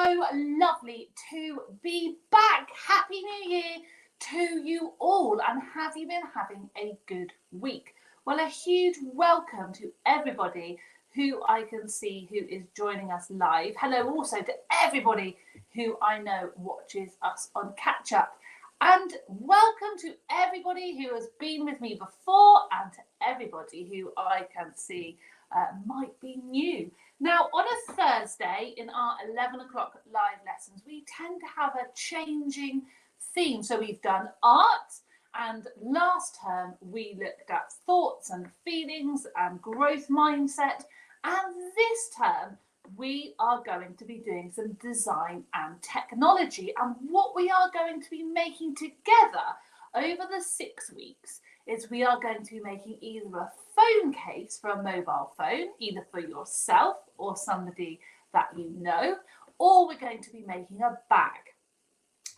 so lovely to be back. Happy New Year to you all, and have you been having a good week? Well, a huge welcome to everybody who I can see who is joining us live. Hello also to everybody who I know watches us on Catch Up. And welcome to everybody who has been with me before and to everybody who I can see might be new. Now, on a Thursday in our 11 o'clock live lessons, we tend to have a changing theme. So we've done art, and last term we looked at thoughts and feelings and growth mindset. And this term we are going to be doing some design and technology. And what we are going to be making together over the 6 weeks is we are going to be making either a phone case for a mobile phone, either for yourself or somebody that you know, or we're going to be making a bag.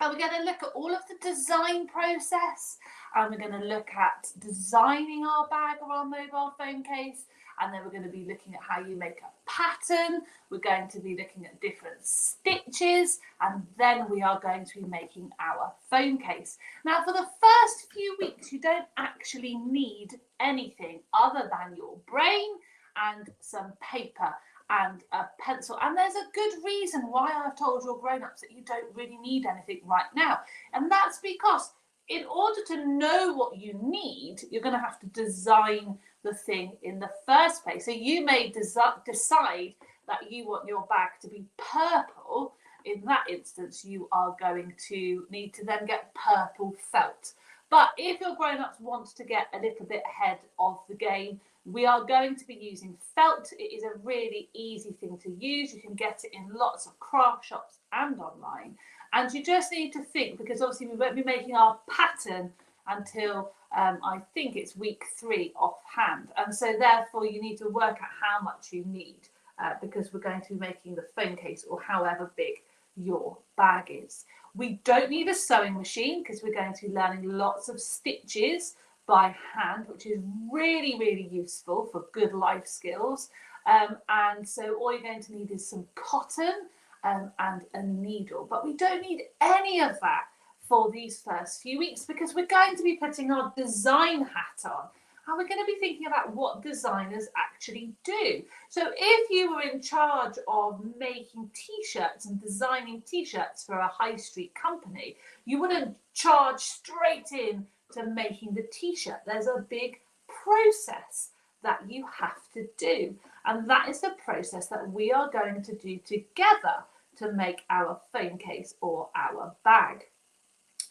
And we're going to look at all of the design process, and we're going to look at designing our bag or our mobile phone case, and then we're going to be looking at how you make a pattern. We're going to be looking at different stitches, and then we are going to be making our phone case. Now, for the first few weeks, you don't actually need anything other than your brain and some paper and a pencil. And there's a good reason why I've told your grown-ups that you don't really need anything right now. And that's because in order to know what you need, you're going to have to design the thing in the first place. So you may decide that you want your bag to be purple. In that instance, you are going to need to then get purple felt. But if your grown-ups want to get a little bit ahead of the game, we are going to be using felt. It is a really easy thing to use. You can get it in lots of craft shops and online. And you just need to think, because obviously we won't be making our pattern until I think it's week 3 offhand. And so therefore you need to work out how much you need because we're going to be making the phone case or however big your bag is. We don't need a sewing machine because we're going to be learning lots of stitches by hand, which is really, really useful for good life skills. And so all you're going to need is some cotton and a needle. But we don't need any of that for these first few weeks because we're going to be putting our design hat on. And we're going to be thinking about what designers actually do. So if you were in charge of making t-shirts and designing t-shirts for a high street company, you wouldn't charge straight in to making the t-shirt. There's a big process that you have to do. And that is the process that we are going to do together to make our phone case or our bag.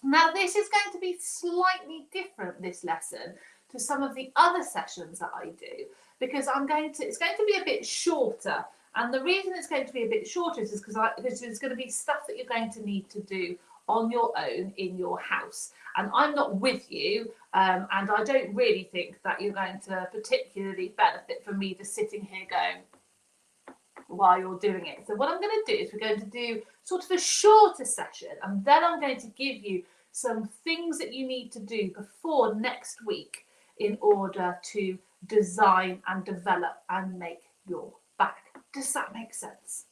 Now, this is going to be slightly different, this lesson, to some of the other sessions that I do, because it's going to be a bit shorter. And the reason it's going to be a bit shorter is because there's going to be stuff that you're going to need to do on your own in your house. And I'm not with you, and I don't really think that you're going to particularly benefit from me just sitting here going while you're doing it. So what I'm going to do is we're going to do sort of a shorter session, and then I'm going to give you some things that you need to do before next week in order to design and develop and make your bag. Does that make sense?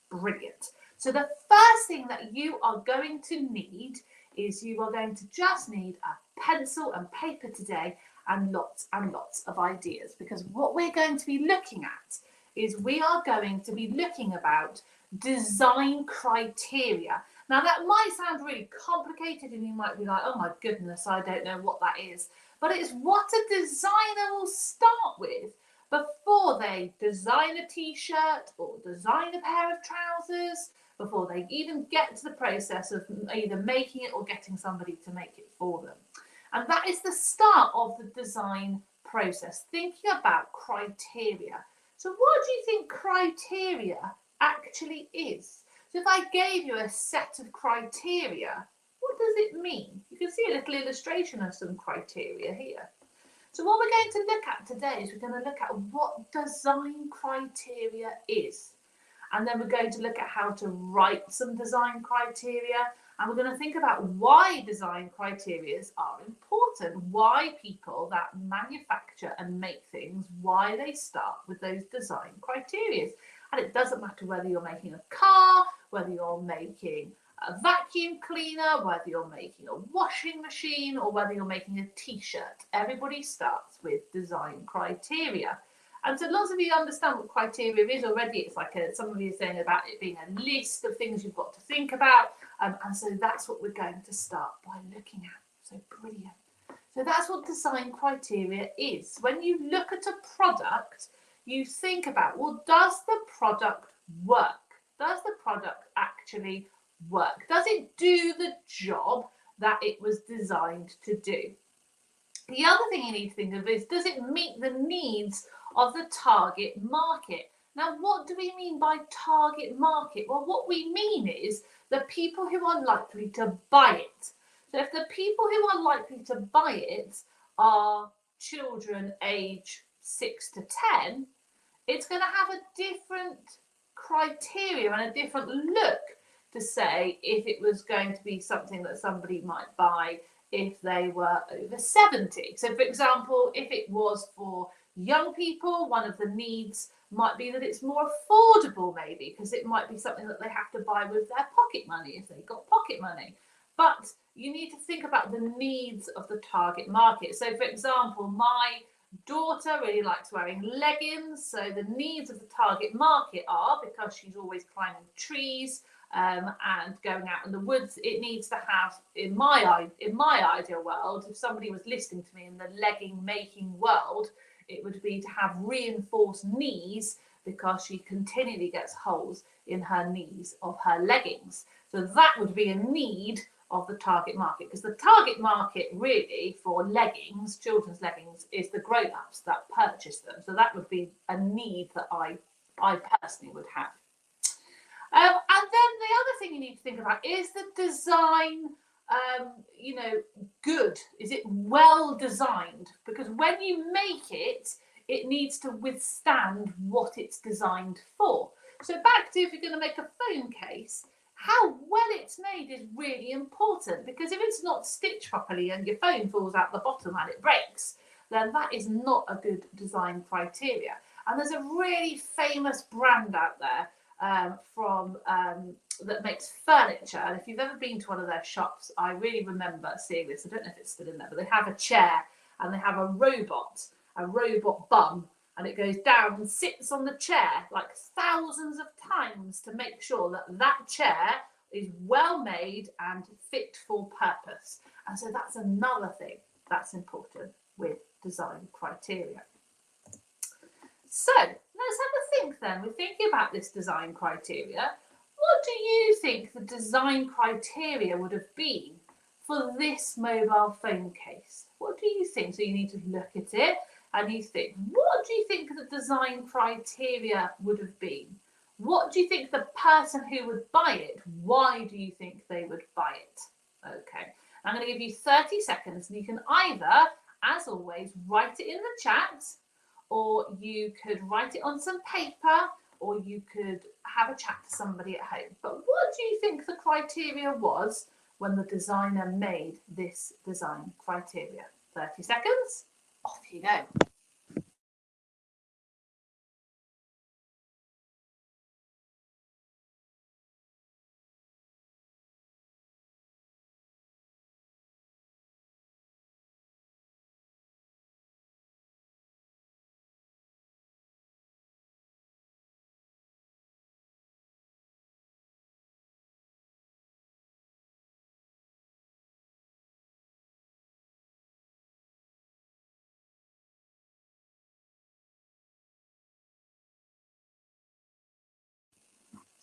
Brilliant. So the first thing that you are going to need is you are going to just need a pencil and paper today and lots of ideas, because what we're going to be looking at is we are going to be looking about design criteria. Now that might sound really complicated and you might be like, oh my goodness, I don't know what that is. But it's what a designer will start with before they design a t-shirt or design a pair of trousers, before they even get to the process of either making it or getting somebody to make it for them. And that is the start of the design process, thinking about criteria. So what do you think criteria actually is? So if I gave you a set of criteria, what does it mean? You can see a little illustration of some criteria here. So what we're going to look at today is we're going to look at what design criteria is. And then we're going to look at how to write some design criteria. And we're going to think about why design criteria are important, why people that manufacture and make things, why they start with those design criteria. And it doesn't matter whether you're making a car, whether you're making a vacuum cleaner, whether you're making a washing machine, or whether you're making a t-shirt. Everybody starts with design criteria. And so lots of you understand what criteria is already. It's like somebody is saying about it being a list of things you've got to think about. And so that's what we're going to start by looking at. So brilliant. So that's what design criteria is. When you look at a product, you think about, well, does the product work? Does the product actually work? Does it do the job that it was designed to do? The other thing you need to think of is, does it meet the needs of the target market? Now, what do we mean by target market? Well, what we mean is the people who are likely to buy it. So if the people who are likely to buy it are children age 6 to 10, it's going to have a different criteria and a different look to say if it was going to be something that somebody might buy if they were over 70. So for example, if it was for young people, one of the needs might be that it's more affordable, maybe, because it might be something that they have to buy with their pocket money if they've got pocket money. But you need to think about the needs of the target market. So for example, my daughter really likes wearing leggings. So the needs of the target market are, because she's always climbing trees and going out in the woods, it needs to have, in my ideal world, if somebody was listening to me in the legging making world, it would be to have reinforced knees, because she continually gets holes in her knees of her leggings. So that would be a need of the target market, because the target market really for leggings, children's leggings, is the grown-ups that purchase them. So that would be a need that I personally would have. And then the other thing you need to think about is the design, good? Is it well designed? Because when you make it, it needs to withstand what it's designed for. So back to, if you're going to make a phone case, how well it's made is really important, because if it's not stitched properly and your phone falls out the bottom and it breaks, then that is not a good design criteria. And there's a really famous brand out there that makes furniture, and if you've ever been to one of their shops, I really remember seeing this. I don't know if it's still in there, but they have a chair and they have a robot bum, and it goes down and sits on the chair like thousands of times to make sure that that chair is well made and fit for purpose. And so that's another thing that's important with design criteria. So let's have a think then. We're thinking about this design criteria. What do you think the design criteria would have been for this mobile phone case? What do you think? So you need to look at it and you think, what do you think the design criteria would have been? What do you think the person who would buy it, why do you think they would buy it? Okay, I'm going to give you 30 seconds and you can either, as always, write it in the chat, or you could write it on some paper, or you could have a chat to somebody at home. But what do you think the criteria was when the designer made this design criteria? 30 seconds, off you go.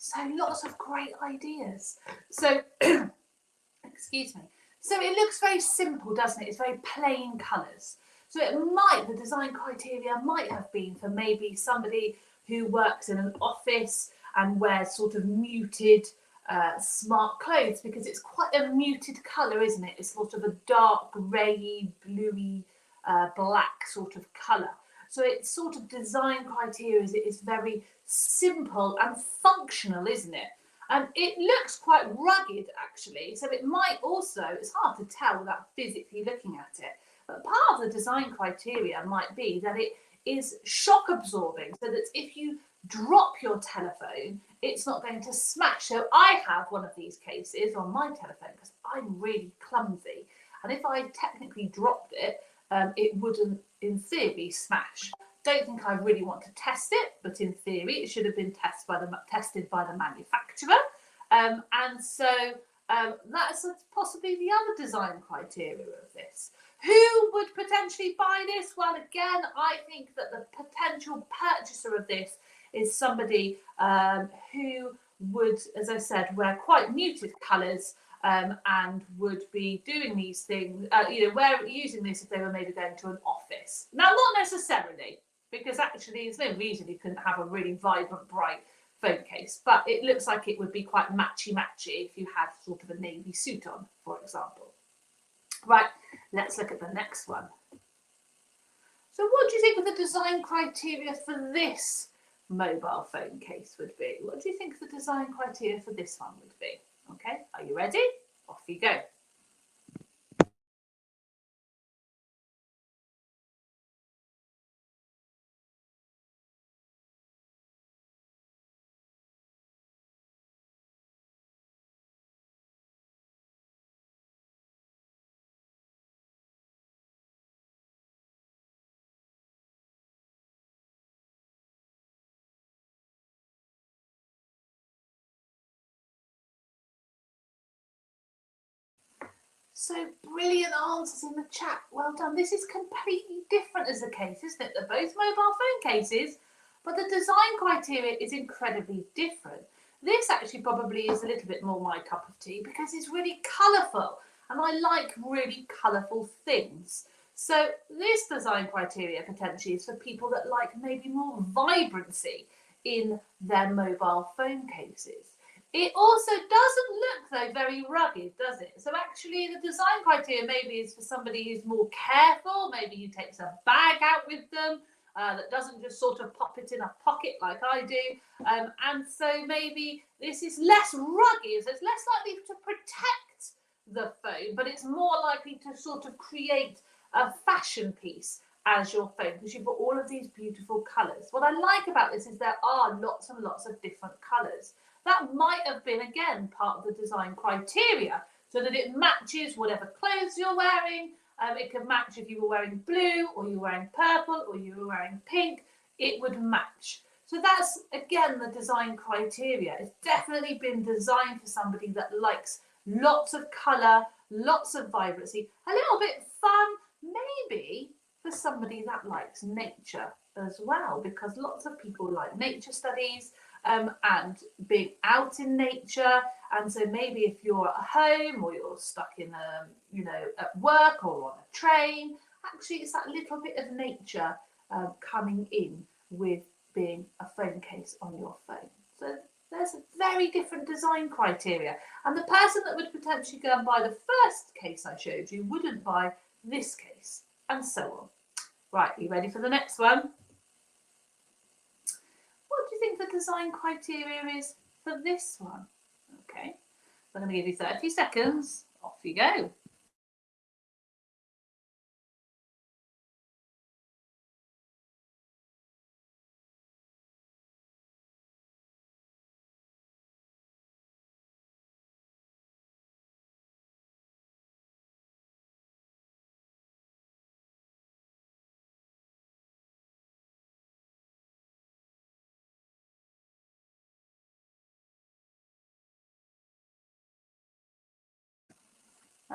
So lots of great ideas. So, excuse me. So it looks very simple, doesn't it? It's very plain colours. So the design criteria might have been for maybe somebody who works in an office and wears sort of muted, smart clothes, because it's quite a muted colour, isn't it? It's sort of a dark grey, bluey, black sort of colour. So it's sort of design criteria is very simple and functional, isn't it? And it looks quite rugged, actually. So it might also, it's hard to tell without physically looking at it. But part of the design criteria might be that it is shock absorbing, so that if you drop your telephone, it's not going to smash. So I have one of these cases on my telephone because I'm really clumsy. And if I technically dropped it, it wouldn't, in theory, smash. Don't think I really want to test it, but in theory, it should have been tested by the manufacturer. And so that's possibly the other design criteria of this. Who would potentially buy this? Well, again, I think that the potential purchaser of this is somebody who would, as I said, wear quite muted colours and would be doing these things, using this if they were maybe going to an office. Now, not necessarily, because actually there's no reason you couldn't have a really vibrant, bright phone case, but it looks like it would be quite matchy-matchy if you had sort of a navy suit on, for example. Right, let's look at the next one. So what do you think the design criteria for this mobile phone case would be? What do you think the design criteria for this one would be? Okay, are you ready? Off you go. So brilliant answers in the chat. Well done. This is completely different as a case, isn't it? They're both mobile phone cases, but the design criteria is incredibly different. This actually probably is a little bit more my cup of tea because it's really colourful and I like really colourful things. So this design criteria potentially is for people that like maybe more vibrancy in their mobile phone cases. It also doesn't look, though, very rugged, does it? So actually the design criteria maybe is for somebody who's more careful, maybe who takes a bag out with them, that doesn't just sort of pop it in a pocket like I do. And so maybe this is less rugged, so it's less likely to protect the phone, but it's more likely to sort of create a fashion piece as your phone, because you've got all of these beautiful colours. What I like about this is there are lots and lots of different colours. That might have been, again, part of the design criteria, so that it matches whatever clothes you're wearing. It could match if you were wearing blue, or you're wearing purple, or you were wearing pink. It would match. So that's, again, the design criteria. It's definitely been designed for somebody that likes lots of colour, lots of vibrancy, a little bit fun, maybe for somebody that likes nature as well, because lots of people like nature studies, and being out in nature. And so maybe if you're at home or you're stuck in at work or on a train, actually it's that little bit of nature coming in with being a phone case on your phone. So there's a very different design criteria, and the person that would potentially go and buy the first case I showed you wouldn't buy this case, and so on. Right, are you ready for the next one? What do you think the design criteria is for this one? Okay, I'm going to give you 30 seconds. Off you go.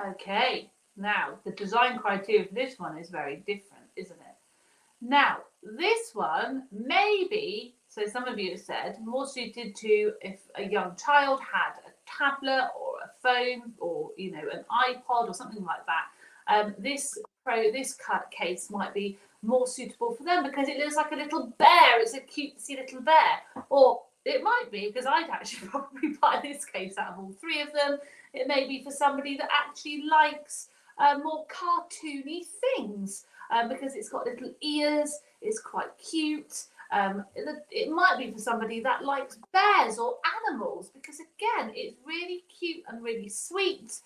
Okay, now the design criteria for this one is very different, isn't it? Now, this one may be, so some of you have said, more suited to if a young child had a tablet or a phone or, an iPod or something like that. This case might be more suitable for them because it looks like a little bear. It's a cutesy little bear. Or it might be, because I'd actually probably buy this case out of all three of them, it may be for somebody that actually likes more cartoony things. Because it's got little ears, it's quite cute. It might be for somebody that likes bears or animals, because again, it's really cute and really sweet.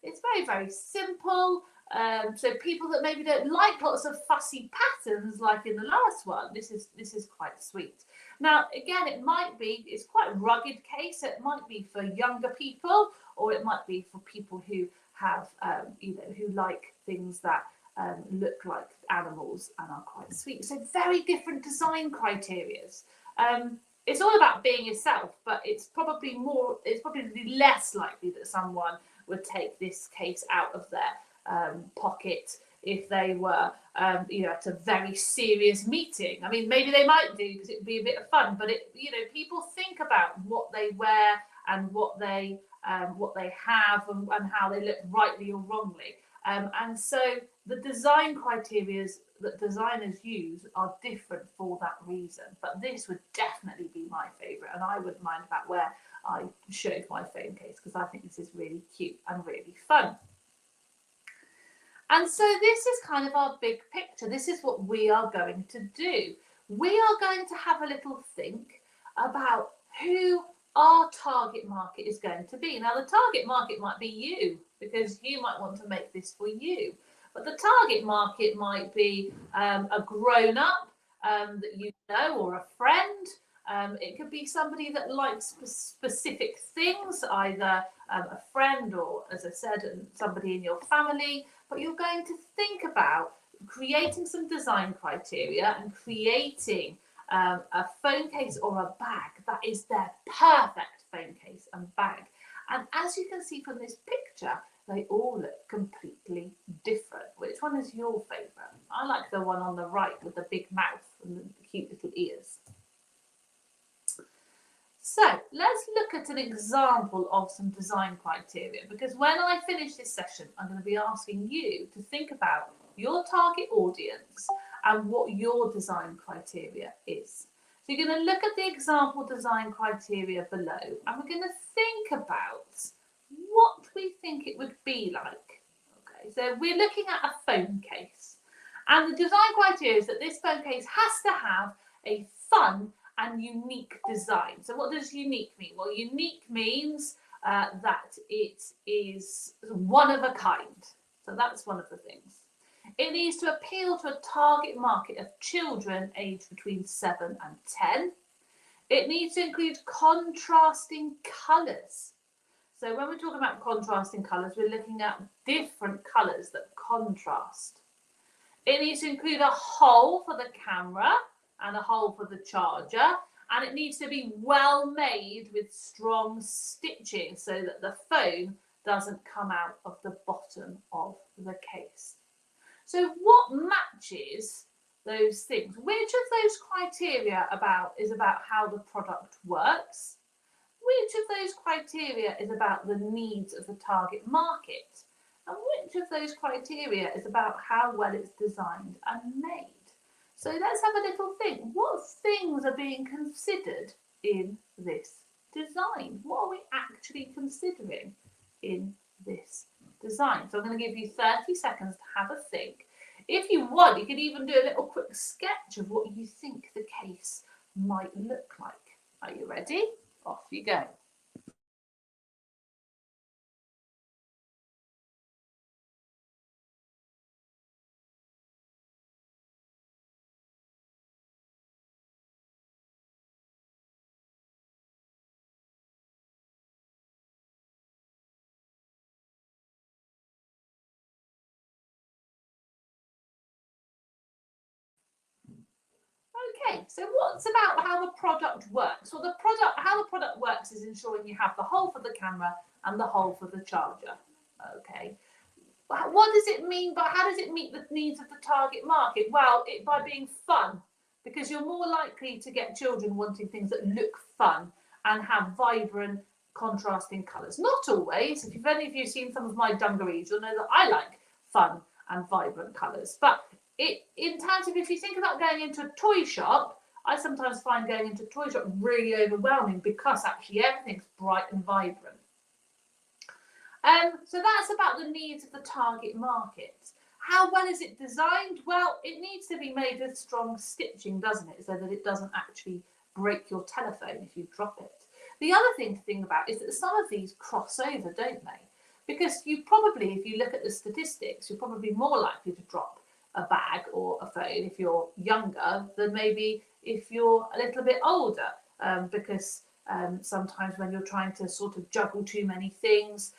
It's very, very simple. So people that maybe don't like lots of fussy patterns, like in the last one, this is quite sweet. Now, again, it's quite a rugged case. It might be for younger people, or it might be for people who have, who like things that look like animals and are quite sweet. So very different design criterias. It's all about being yourself, but it's probably less likely that someone would take this case out of their pocket if they were at a very serious meeting. I mean, maybe they might do because it'd be a bit of fun, but people think about what they wear and what they have and how they look rightly or wrongly. And so the design criteria that designers use are different for that reason. But this would definitely be my favourite, and I wouldn't mind about where I showed my phone case, because I think this is really cute and really fun. And so this is kind of our big picture. This is what we are going to do. We are going to have a little think about who our target market is going to be. Now, the target market might be you, because you might want to make this for you. But the target market might be a grown-up that you know, or a friend. It could be somebody that likes specific things, either a friend or, as I said, somebody in your family. But you're going to think about creating some design criteria and creating a phone case or a bag that is their perfect phone case and bag. And as you can see from this picture, they all look completely different. Which one is your favourite? I like the one on the right with the big mouth and the cute little ears. So let's look at an example of some design criteria, because when I finish this session, I'm going to be asking you to think about your target audience and what your design criteria is. So you're going to look at the example design criteria below, and we're going to think about what we think it would be like. Okay, so we're looking at a phone case, and the design criteria is that this phone case has to have a fun and unique design. So what does unique mean? Well, unique means that it is one of a kind. So that's one of the things. It needs to appeal to a target market of children aged between 7 and 10. It needs to include contrasting colours. So when we're talking about contrasting colours, we're looking at different colours that contrast. It needs to include a hole for the camera and a hole for the charger, and it needs to be well made with strong stitching so that the phone doesn't come out of the bottom of the case. So what matches those things? Which of those criteria is about how the product works? Which of those criteria is about the needs of the target market? And which of those criteria is about how well it's designed and made? So let's have a little think. What things are being considered in this design? What are we actually considering in this design? So I'm going to give you 30 seconds to have a think. If you want, you can even do a little quick sketch of what you think the case might look like. Are you ready? Off you go. Okay, so what's about how the product works? Well, how the product works is ensuring you have the hole for the camera and the hole for the charger. Okay, what does it mean? But how does it meet the needs of the target market? Well, by being fun, because you're more likely to get children wanting things that look fun and have vibrant, contrasting colours. Not always. If any of you have seen some of my dungarees, you'll know that I like fun and vibrant colours. But in terms of, if you think about going into a toy shop, I sometimes find going into a toy shop really overwhelming because actually everything's bright and vibrant. So that's about the needs of the target market. How well is it designed? Well, it needs to be made with strong stitching, doesn't it? So that it doesn't actually break your telephone if you drop it. The other thing to think about is that some of these cross over, don't they? because you probably, if you look at the statistics, you're probably more likely to drop a bag or a phone if you're younger than maybe if you're a little bit older, because sometimes when you're trying to sort of juggle too many things,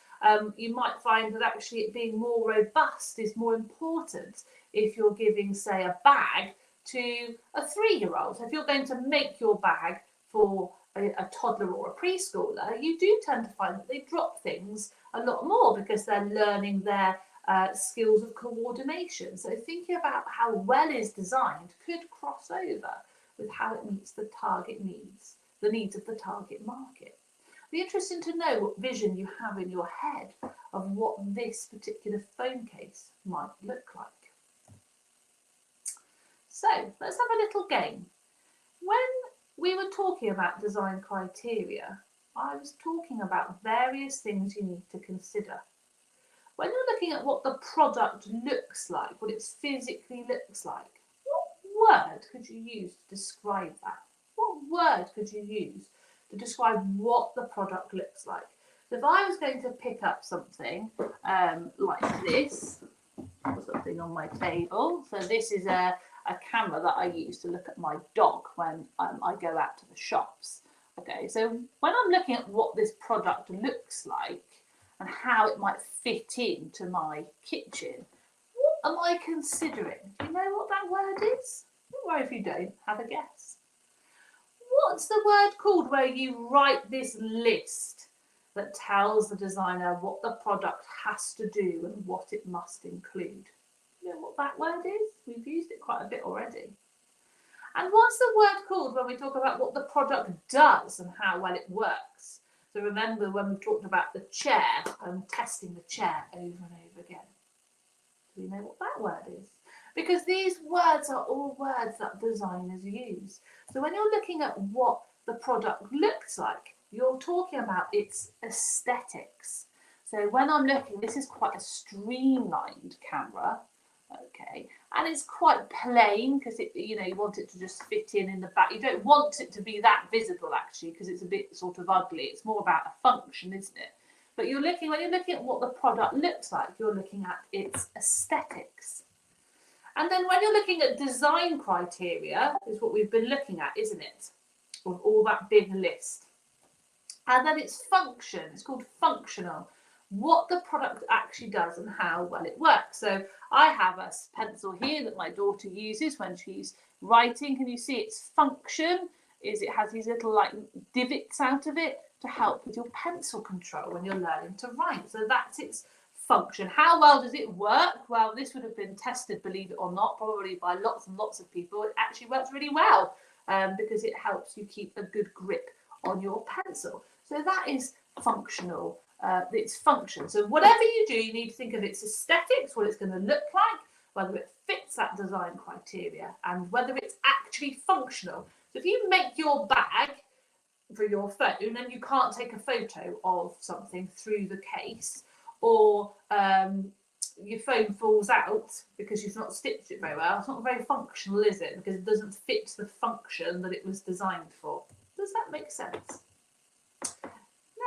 you might find that actually it being more robust is more important if you're giving, say, a bag to a 3-year-old. So if you're going to make your bag for a toddler or a preschooler, you do tend to find that they drop things a lot more because they're learning their skills of coordination. So thinking about how well is designed could cross over with how it meets the target needs, the needs of the target market. Be interesting to know what vision you have in your head of what this particular phone case might look like. So let's have a little game. When we were talking about design criteria, I was talking about various things you need to consider. When you're looking at what the product looks like, what it physically looks like, what word could you use to describe that? What word could you use to describe what the product looks like? So if I was going to pick up something like this, something on my table. So this is a camera that I use to look at my dog when I go out to the shops. Okay, so when I'm looking at what this product looks like and how it might fit into my kitchen, what am I considering? Do you know what that word is? Don't worry if you don't, have a guess. What's the word called where you write this list that tells the designer what the product has to do and what it must include? You know what that word is? We've used it quite a bit already. And what's the word called when we talk about what the product does and how well it works? So remember when we talked about the chair and testing the chair over and over again. Do we know what that word is? Because these words are all words that designers use. So when you're looking at what the product looks like, you're talking about its aesthetics. So when I'm looking, this is quite a streamlined camera. Okay, and it's quite plain because you want it to just fit in the back. You don't want it to be that visible actually because it's a bit sort of ugly. It's more about a function, isn't it? But when you're looking at what the product looks like, you're looking at its aesthetics. And then when you're looking at design criteria, is what we've been looking at, isn't it? With all that big list. And then it's function. It's called functional. What the product actually does and how well it works. So I have a pencil here that my daughter uses when she's writing. Can you see its function? It has these little like divots out of it to help with your pencil control when you're learning to write. So that's its function. How well does it work? Well, this would have been tested, believe it or not, probably by lots and lots of people. It actually works really well because it helps you keep a good grip on your pencil. So that is functional. Its function. So whatever you do, you need to think of its aesthetics, what it's going to look like, whether it fits that design criteria, and whether it's actually functional. So if you make your bag for your phone and you can't take a photo of something through the case, or your phone falls out because you've not stitched it very well, it's not very functional, is it? Because it doesn't fit the function that it was designed for. Does that make sense?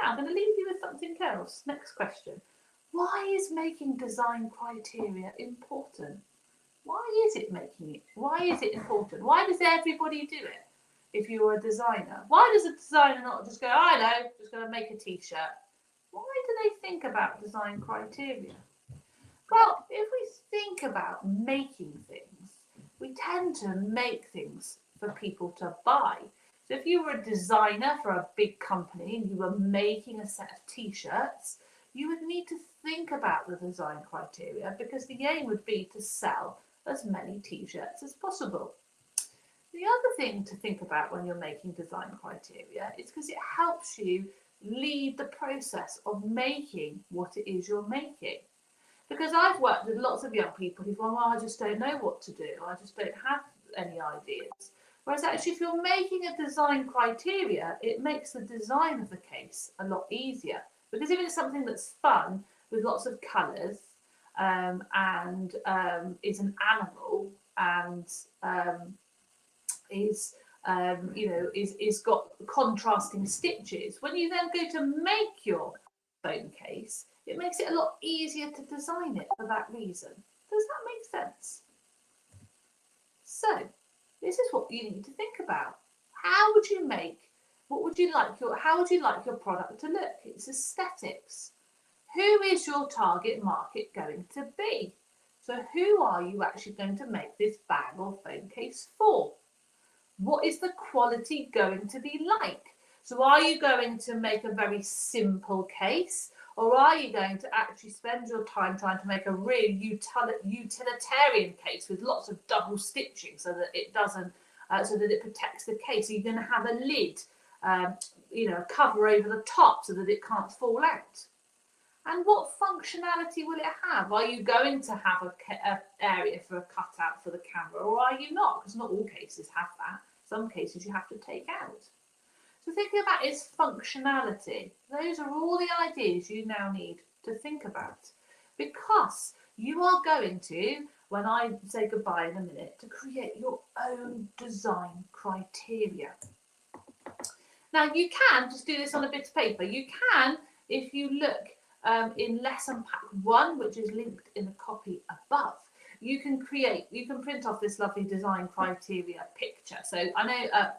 Now, I'm going to leave you with something else. Next question. Why is making design criteria important? Why is it making it? Why is it important? Why does everybody do it if you're a designer? Why does a designer not just go, I know, just going to make a t-shirt? Why do they think about design criteria? Well, if we think about making things, we tend to make things for people to buy. So if you were a designer for a big company and you were making a set of t-shirts, you would need to think about the design criteria because the aim would be to sell as many t-shirts as possible. The other thing to think about when you're making design criteria is because it helps you lead the process of making what it is you're making. Because I've worked with lots of young people who've gone, well, I just don't know what to do. I just don't have any ideas. Whereas actually, if you're making a design criteria, it makes the design of the case a lot easier. Because if it's something that's fun with lots of colours and is an animal and is got contrasting stitches, when you then go to make your phone case, it makes it a lot easier to design it for that reason. Does that make sense? So this is what you need to think about. How would you how would you like your product to look? It's aesthetics. Who is your target market going to be? So who are you actually going to make this bag or phone case for? What is the quality going to be like? So are you going to make a very simple case, or are you going to actually spend your time trying to make a really utilitarian case with lots of double stitching so that it doesn't, so that it protects the case? Are you going to have a lid, a cover over the top so that it can't fall out? And what functionality will it have? Are you going to have an area for a cutout for the camera, or are you not? Because not all cases have that. Some cases you have to take out. So thinking about its functionality, those are all the ideas you now need to think about, because you are going to, when I say goodbye in a minute, to create your own design criteria. Now you can just do this on a bit of paper. You can, if you look in lesson pack 1, which is linked in the copy above, you can print off this lovely design criteria picture. So I know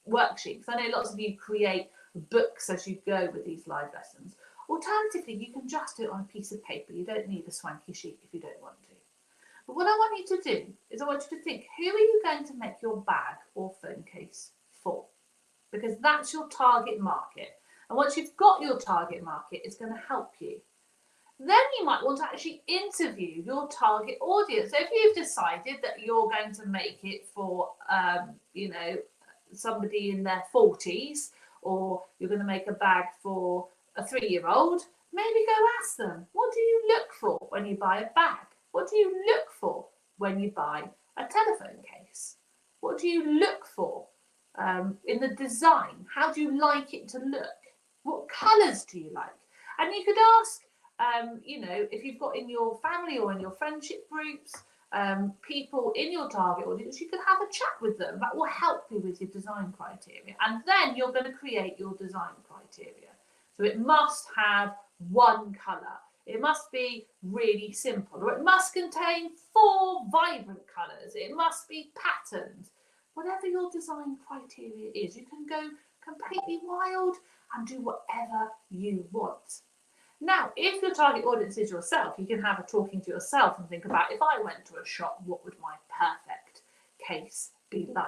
worksheets. I know lots of you create books as you go with these live lessons. Alternatively, you can just do it on a piece of paper. You don't need a swanky sheet if you don't want to. But what I want you to do is I want you to think, who are you going to make your bag or phone case for? Because that's your target market. And once you've got your target market, it's going to help you. Then you might want to actually interview your target audience. So if you've decided that you're going to make it for, somebody in their 40s, or you're going to make a bag for a 3-year-old, maybe go ask them, what do you look for when you buy a bag? What do you look for when you buy a telephone case? What do you look for in the design? How do you like it to look? What colours do you like? And you could ask, if you've got in your family or in your friendship groups, people in your target audience, you can have a chat with them. That will help you with your design criteria. And then you're going to create your design criteria. So it must have one colour. It must be really simple, or it must contain 4 vibrant colours. It must be patterned. Whatever your design criteria is, you can go completely wild and do whatever you want. Now, if your target audience is yourself, you can have a talking to yourself and think about, if I went to a shop, what would my perfect case be like?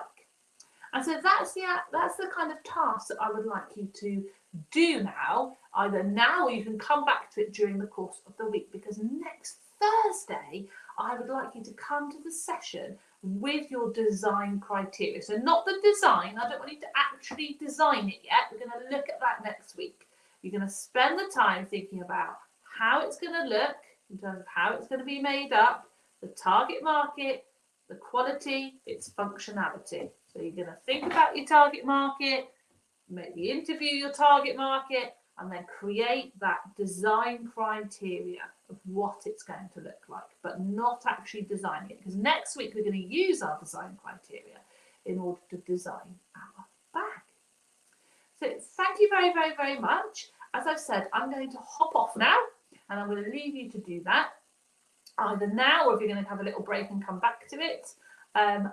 And so that's the kind of task that I would like you to do now, either now or you can come back to it during the course of the week, because next Thursday, I would like you to come to the session with your design criteria. So not the design, I don't want you to actually design it yet. We're going to look at that next week. You're going to spend the time thinking about how it's going to look in terms of how it's going to be made up, the target market, the quality, its functionality. So you're going to think about your target market, maybe interview your target market, and then create that design criteria of what it's going to look like, but not actually designing it, because next week we're going to use our design criteria in order to design our bag. So thank you very, very, very much. As I've said, I'm going to hop off now, and I'm going to leave you to do that, either now or if you're going to have a little break and come back to it. And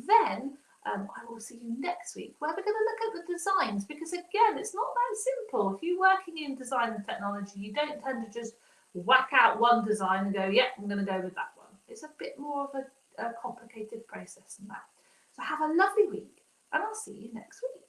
then I will see you next week, where we're going to look at the designs, because again, it's not that simple. If you're working in design and technology, you don't tend to just whack out one design and go, yeah, I'm going to go with that one. It's a bit more of a complicated process than that. So have a lovely week, and I'll see you next week.